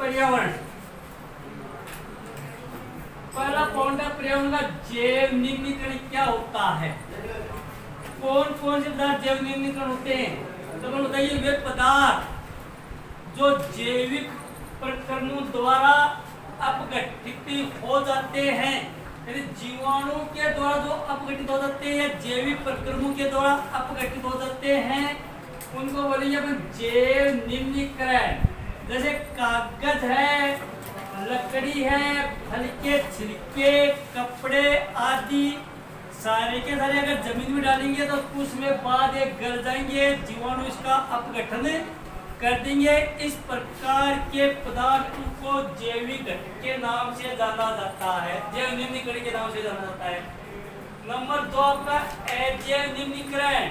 पर्यावरण। पहला पॉइंट है पर्यावरण का जैव निम्नीकरण क्या होता है। कौन कौन से पदार्थ जैव निम्नीकरण होते हैं? तो बताइए वे पदार्थ जो जैविक प्रक्रमों द्वारा अपघटित हो जाते हैं, यानी जीवाणु के द्वारा जो अपघटित हो जाते हैं या जैविक प्रक्रमों के द्वारा अपघटित हो जाते हैं, उनको बोलेंगे अपन जैव निम्नीकरण। जैसे कागज है, लकड़ी है, फल के छिलके, कपड़े आदि सारे के सारे अगर जमीन में डालेंगे तो कुछ समय बाद ये गल जाएंगे, जीवाणु इसका अपघटन कर देंगे। इस प्रकार के पदार्थों को जैविक घटक के नाम से जाना जाता है, जैव निम्नीकरण के नाम से जाना जाता है। नंबर 2 आपका अजैव निम्नीकरण।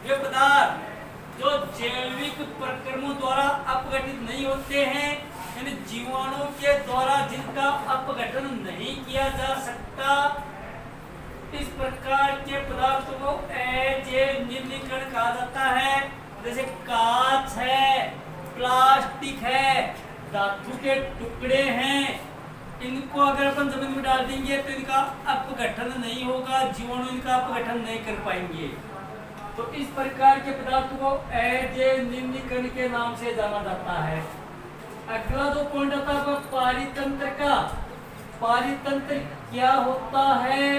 वे पदार्थ जो जैविक प्रक्रमों द्वारा अपघटित नहीं होते हैं, यानी जीवाणु के द्वारा जिनका अपघटन नहीं किया जा सकता, इस प्रकार के पदार्थों को अजैव निम्नीकरण कहा जाता है। जैसे कांच है, प्लास्टिक है, धातु के टुकड़े हैं, इनको अगर अपन जमीन में डाल देंगे तो इनका अपघटन नहीं होगा, जीवाणु इनका अपघटन नहीं कर पाएंगे। तो इस प्रकार के पदार्थों को अजैव निम्नीकरण के नाम से जाना जाता है। अगला जो पॉइंट आता है पारितंत्र का। पारितंत्र क्या होता है?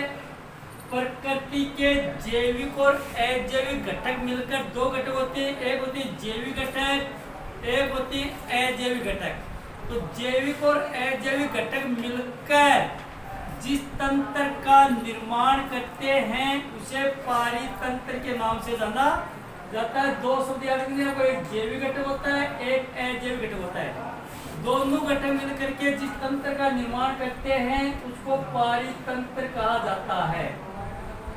प्रकृति के जैविक और अजैविक घटक मिलकर 2 घटक होते हैं, एक होते हैं जैविक घटक, एक होते हैं अजैविक घटक। तो जैविक और अजैविक घटक मिलकर जिस तंत्र का निर्माण करते हैं उसे पारितंत्र के नाम से जाना जाता है। 2 शब्द याद रखने, एक जैविक घटक होता है, एक अजैविक घटक होता है। दोनों घटक मिलकर के जिस तंत्र का निर्माण करते हैं उसको पारितंत्र कहा जाता है।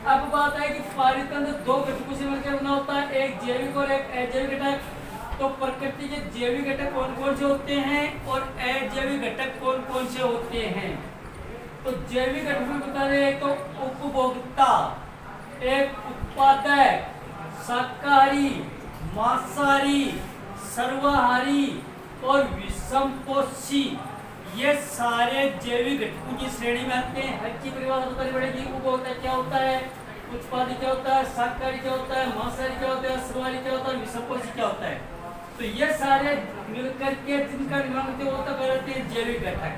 अब बात है कि पारितंत्र 2 घटकों से मिलकर बना होता है, एक जैविक और एक अजैविक घटक। तो प्रकृति के जैविक घटक कौन कौन से होते हैं और अजैविक घटक कौन कौन से होते हैं? तो जैविक घटक में बता रहे हैं, तो उपभोक्ता, एक उत्पादक, शाकाहारी, मांसाहारी, सर्वाहारी और विषमपोषी, ये सारे जैविक घटकों की श्रेणी में आते हैं। हर की परिभाषा बतानी पड़ेगी। उपभोक्ता क्या होता है, उत्पादी क्या होता है, शाकाहारी क्या होता है, मांसाहारी क्या होता है, सर्वाहारी क्या होता है, विषमपोषी क्या होता है। तो ये सारे मिलकर के जिनका निर्माण होते हैं वो तो कहते हैं जैविक घटक।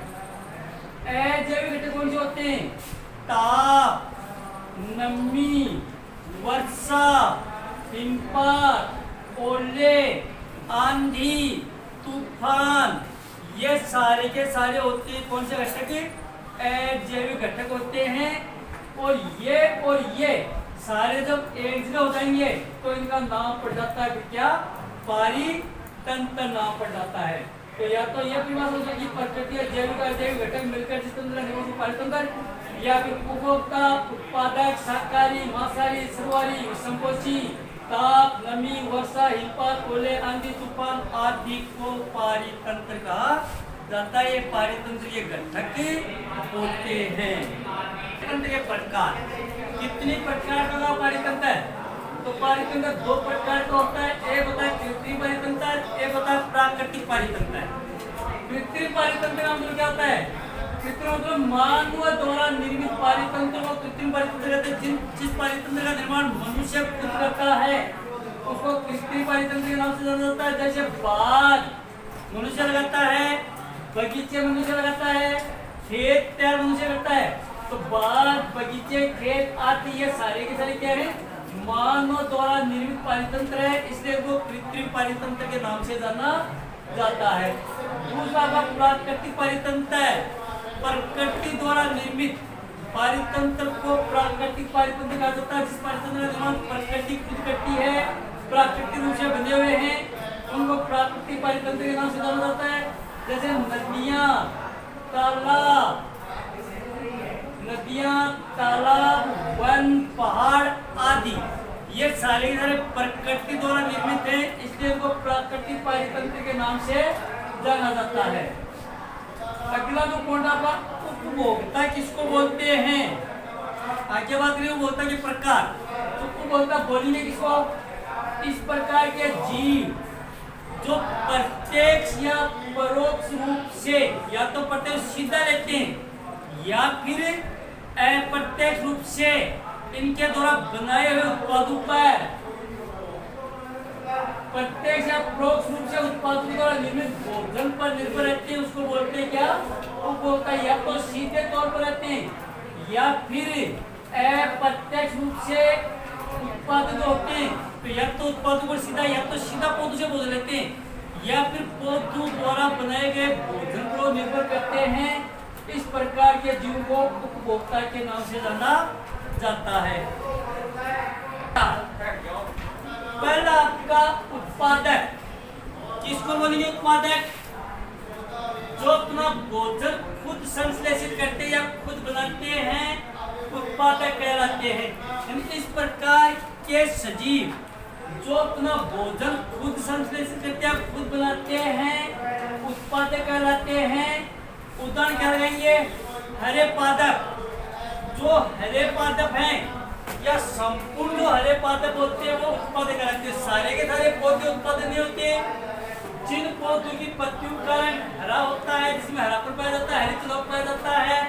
अजैविक घटक कौन से होते हैं? ताप, नमी, वर्षा, हिमपात, ओले, आंधी, तूफान, ये सारे के सारे होते हैं कौन से घटक? अजैविक घटक होते हैं। और ये सारे जब एक जगह हो जाएंगे तो इनका नाम पड़ जाता है क्या? पारितंत्र नाम पड़ जाता है। तो या तो यह परिभाषा हो जाएगी प्रकृति और जैविक अजैविक घटक मिलकर जिस तंत्र निर्माण को पारितंत्र, या फिर उपभोक्ता, उत्पादक, शाकाहारी, मांसाहारी, सर्वाहारी, विषमपोषी, ताप, नमी, वर्षा, हिमपात, ओले, आंधी, तूफान आदि को पारितंत्र कहा जाता है। ये पारितंत्र के घटक होते हैं। पारितंत्र के प्रकार, कितने प्रकार का पारितंत्र है? तो पारितंत्र 2 प्रकार का होता है, एक होता है कृत्रिम पारितंत्र, एक होता है प्राकृतिक पारितंत्र। कृत्रिम पारितंत्र का मतलब क्या होता है? कृत्रिम मतलब मानव द्वारा निर्मित पारितंत्र को कृत्रिम पारितंत्र कहते हैं। जिस पारितंत्र का निर्माण मनुष्य खुद करता है उसको कृत्रिम पारितंत्र के नाम से जाना जाता है। जैसे बाग मनुष्य लगाता है, बगीचे मनुष्य लगाता है, खेत तैयार मनुष्य करता है। तो बाग, बगीचे, खेत आदि ये सारे के सारे क्या है? मानव द्वारा निर्मित पारितंत्र है, इसलिए वो कृत्रिम पारितंत्र के नाम से जाना जाता है। दूसरा का प्राकृतिक पारितंत्र है। प्रकृति द्वारा निर्मित पारितंत्र को प्राकृतिक पारितंत्र कहा जाता है। जिस पारितंत्र का निर्माण प्रकृति खुद करती है, प्राकृतिक रूप से बने हुए हैं, उनको प्राकृतिक पारितंत्र के नाम से जाना जाता है। जैसे नदियां, तालाब, वन, पहाड़ आदि ये सारे प्रकृति द्वारा निर्मित है, इसलिए इनको प्राकृतिक पारितंत्र के नाम से जाना जाता है। अगला जो पॉइंट आपका उपभोक्ता किसको बोलते हैं? आगे बात करें उपभोक्ता के प्रकार। तो उपभोक्ता बोलेंगे किसको? इस प्रकार के जीव जो प्रत्यक्ष या परोक्ष रूप से या तो प्रत्यक्ष सीधा लेते हैं या फिर अप्रत्यक्ष रूप से इनके द्वारा बनाए हुए उत्पादों पर प्रत्यक्ष या परोक्ष रूप से उत्पादों द्वारा निर्मित भोजन पर निर्भर रहते हैं, उसको बोलते हैं क्या? उपभोक्ता। या तो सीधे तौर पर रहते हैं या फिर अप्रत्यक्ष रूप से उत्पादित होते हैं, तो या तो उत्पादों पर सीधा या तो सीधा पौधों से भोजन लेते हैं या फिर पौधों द्वारा बनाए गए भोजन पर निर्भर करते हैं। इस प्रकार के जीव को उपभोक्ता के नाम से जाना जाता है। पहला आपका उत्पादक, किसको बोलेंगे उत्पादक? जो अपना भोजन खुद संश्लेषित करते या खुद बनाते हैं, उत्पादक कहलाते हैं। इस प्रकार के सजीव जो अपना भोजन खुद संश्लेषित करते हैं, खुद बनाते हैं, उत्पादक कहलाते हैं। उदाहरण क्या लगाएंगे? हरे पादप। जो हरे पादप हैं या संपूर्ण जो हरे पादप होते हैं वो उत्पादक कहलाते हैं। सारे के सारे पौधे उत्पादक नहीं होते। जिन पौधों की पत्तियों का रंग हरा होता है, जिसमें हरापन पाया जाता है, हरित लोक पाया जाता है,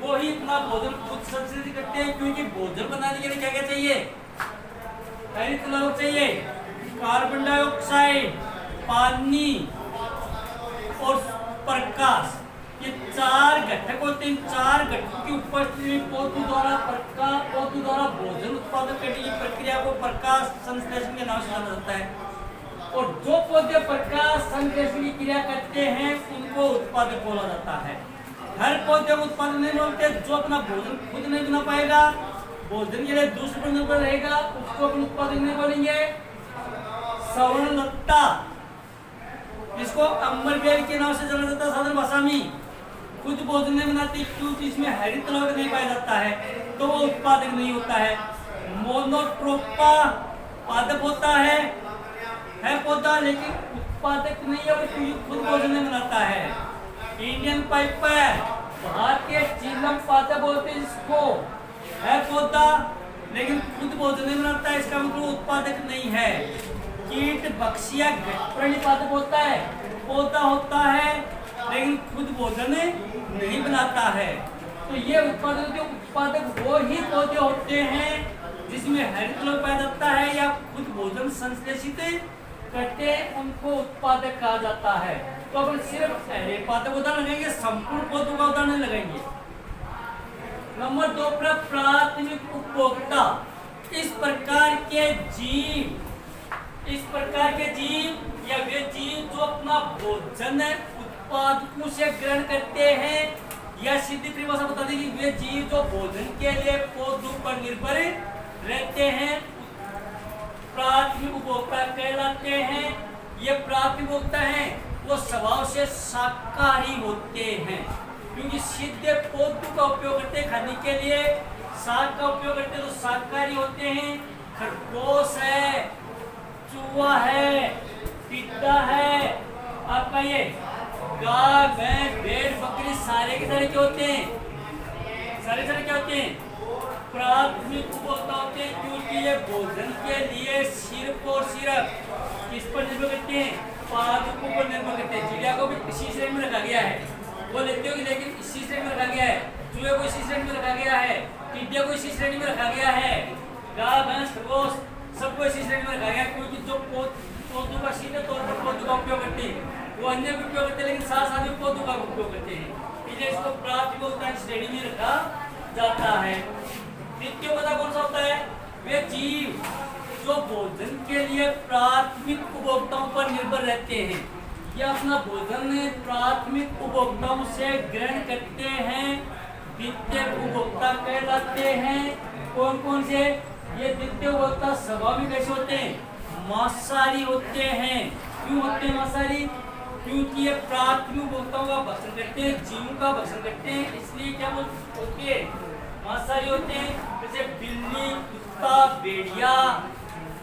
वो ही अपना भोजन खुद संश्लेषित करते हैं। क्योंकि भोजन बनाने के लिए क्या क्या चाहिए? हरित लोक चाहिए, कार्बन डाइऑक्साइड, पानी और प्रकाश। ये चार घटक होते हैं। चार घटकों की उपस्थिति में पौधों द्वारा भोजन उत्पादन करने की प्रक्रिया को प्रकाश संश्लेषण के नाम से जाना जाता है। और जो पौधे प्रकाश संश्लेषण की क्रिया करते हैं उनको उत्पादक बोला जाता है। हर पौधे को उत्पादक नहीं बोलते। जो अपना भोजन खुद नहीं बना पाएगा, भोजन के लिए दूसरे पर निर्भर रहेगा, उसको अपन उत्पादक नहीं बोलेंगे। सवर्णलता, जिसको अम्बरबेल के नाम से जाना जाता है साधारण भाषा में, खुद भोजन नहीं बनाती क्योंकि इसमें हरित लोक नहीं पाया जाता है, तो वो उत्पादक नहीं होता है। मोनोट्रोपा पादप होता है पौधा, लेकिन उत्पादक नहीं है, वो खुद भोजन नहीं बनाता है। इंडियन पाइपर, भारतीय चीलम पादप बोलते हैं इसको, है पौधा लेकिन खुद भोजन नहीं बनाता है, इसका मतलब उत्पादक नहीं है। कीट बक्सिया घटप्राणी पादप होता है, पौधा होता है लेकिन खुद भोजन नहीं बनाता है। तो ये उत्पादक वो ही पौधे होते हैं जिसमें हरित लोक पाया जाता है या खुद भोजन संश्लेषित करते हैं, उनको उत्पादक कहा जाता है। तो अपन सिर्फ हरे पादप उदाहरण लगाएंगे, संपूर्ण पौधों का उदाहरण लगाएंगे। नंबर 2 पर प्राथमिक उपभोक्ता। इस प्रकार के जीव या वे जीव जो अपना भोजन उत्पादकों से ग्रहण करते हैं, या सीधी परिभाषा बता दें कि वे जीव जो भोजन के लिए पौधों पर निर्भर रहते हैं, प्राथमिक उपभोक्ता कहलाते हैं। ये प्राथमिक उपभोक्ता हैं वो स्वभाव से शाकाहारी होते हैं, क्योंकि सीधे पौधों का उपयोग करते हैं खाने के लिए, शाक का उपयोग करते हैं तो शाकाहारी होते हैं। खरगोश है, चूहा है, टिड्डा है, आपका ये गाय, भैंस, भेड़, बकरी, सारे के सारे क्या होते हैं? सारे क्या होते हैं? प्राथमिक उपभोक्ता होते हैं, क्योंकि ये भोजन के लिए सिर्फ और सिर्फ किस पर निर्भर करते हैं? पादपों पर निर्भर करते हैं। चिड़िया को भी इसी श्रेणी में रखा गया है, वो लेते होगी लेकिन इसी श्रेणी में रखा गया है। चूहे को इसी श्रेणी में रखा गया है, टिड्डिया को इसी श्रेणी में रखा गया है, गाय, भैंस, खरगोश सबको इसी श्रेणी में रखा गया, क्योंकि जो पौधों का सीधे तौर पर पौधों का उपयोग करते हैं, वो अन्य भी उपयोग करते हैं लेकिन साथ में पौधों का उपयोग करते हैं, इसलिए इसको प्राथमिक श्रेणी में रखा जाता है। द्वितीय पता कौन सा होता है? वे जीव जो भोजन के लिए प्राथमिक उपभोक्ताओं पर निर्भर रहते हैं, या अपना भोजन प्राथमिक उपभोक्ताओं से ग्रहण करते हैं, द्वितीय उपभोक्ता कहलाते हैं। कौन कौन से? ये द्वितीय उपभोक्ता स्वभाव में कैसे होते हैं? मांसाहारी होते हैं। क्यों होते हैं मांसाहारी? क्योंकि ये प्राथमिक उपभोक्ताओं का भक्षण करते हैं, जीवों का भक्षण करते हैं, इसलिए क्या होते हैं? मांसाहारी होते हैं। जैसे बिल्ली, कुत्ता, भेड़िया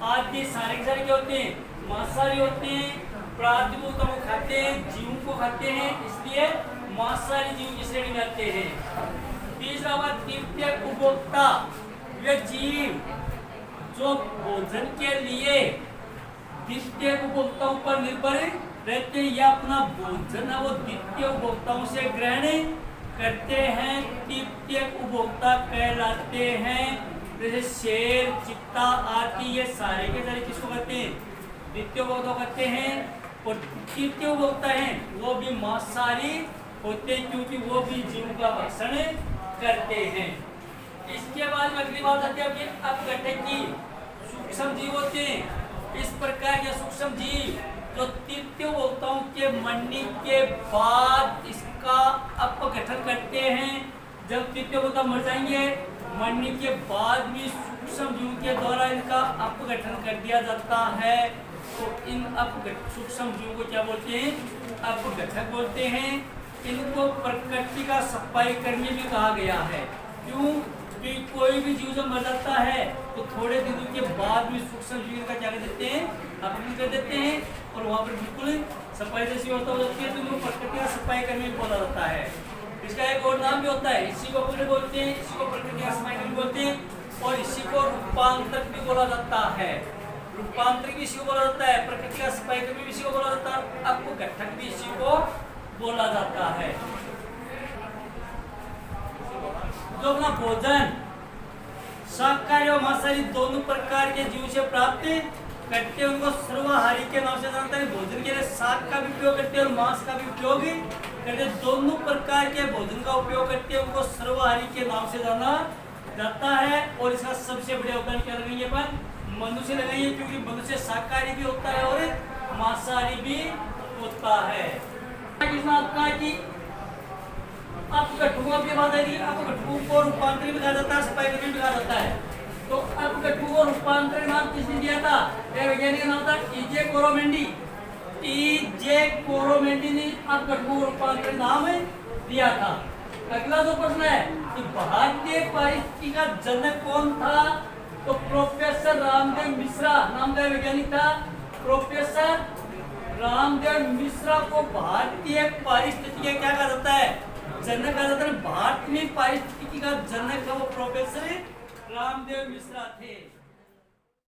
आदि सारे के सारे क्या होते हैं? मांसाहारी होते हैं। प्राथमिक उपभोक्ताओं को खाते हैं, जीवों को खाते हैं, इसलिए मांसाहारी जीव की श्रेणी में आते हैं। तीसरा बात, तृतीय उपभोक्ता। वे जीव जो भोजन के लिए द्वितीय उपभोक्ताओं पर निर्भर रहते हैं या अपना भोजन है वो द्वितीय उपभोक्ताओं से ग्रहण करते हैं, तृतीय उपभोक्ता कहलाते हैं। जैसे शेर, चित्ता आदि ये सारे के सारे किसको कहते हैं? द्वितीय उपभोक्ता कहते हैं। और तृतीय उपभोक्ता हैं वो भी मांसाहारी होते हैं क्योंकि वो भी जीव का भक्षण करते हैं। इसके बाद अगली बात आती है कि अपघटकी सूक्ष्म जीव होते हैं। इस प्रकार के सूक्ष्म जीव जो तृतीय उपभोक्ताओं के मरने के बाद इसका अपघटन करते हैं। जब तृतीय उपभोक्ता मर जाएंगे, मरने के बाद भी सूक्ष्म जीव के द्वारा इनका अपघटन कर दिया जाता है। तो इन सूक्ष्म जीवों को क्या बोलते हैं? अपघटक बोलते हैं। इनको प्रकृति का सफाई कर्मी भी कहा गया है। क्यों? कि कोई भी जीव जब मर जाता है तो थोड़े दिनों के बाद भी सूक्ष्म जीव का क्या कर देते हैं? अपघटन कर देते हैं और वहाँ पर बिल्कुल सफाई जैसी व्यवस्था हो जाती है, तो इनको प्रकृति का सफाई कर्मी बोला जाता है। इसका एक और नाम भी होता है, इसी को अपघटन बोलते हैं, इसी को प्रकृति का सफाई कर्मी बोलते हैं और इसी को रूपांतरक भी बोला जाता है। रूपांतरित भी इसी को बोला जाता है, प्रकृति का सफाई कर्मी भी इसी को बोला जाता है, अपघटक भी इसी को बोला जाता है। जो अपना भोजन शाकाहारी और मांसाहारी दोनों प्रकार के जीव से प्राप्त करते हैं उनको सर्वाहारी के नाम से जानते हैं। भोजन के लिए शाक का भी उपयोग करते हैं और मांस का भी उपयोग करते हैं। दोनों प्रकार के भोजन का उपयोग करते हैं उनको सर्वाहारी के नाम से जाना जाता है। और इसका सबसे बड़े योगदान क्या लगाएंगे अपन? मनुष्य लगाइए, क्योंकि मनुष्य शाकाहारी भी होता है और मांसाहारी भी होता है। आपका कि अपघटकों की बात है कि अपघटकों को रूपांतरित भी कहा जाता है, सफाई कर्मी भी कहा जाता है। तो अपघटकों को रूपांतरित नाम किसने दिया था? वैज्ञानिक नाम था ईजे कोरोमेंडी। ईजे कोरोमेंडी ने अपघटकों को रूपांतरित नाम दिया था। अगला जो प्रश्न है कि भारतीय पारिस्थितिकी का जनक कौन था? तो प्रोफेसर रामदेव मिश्रा नाम का वैज्ञानिक था। प्रोफेसर रामदेव मिश्रा को भारतीय पारिस्थितिकी क्या कहा जाता है? जनक कहा जाता है। भारत में पारिस्थितिकी का जनक है वो प्रोफेसर रामदेव मिश्रा थे।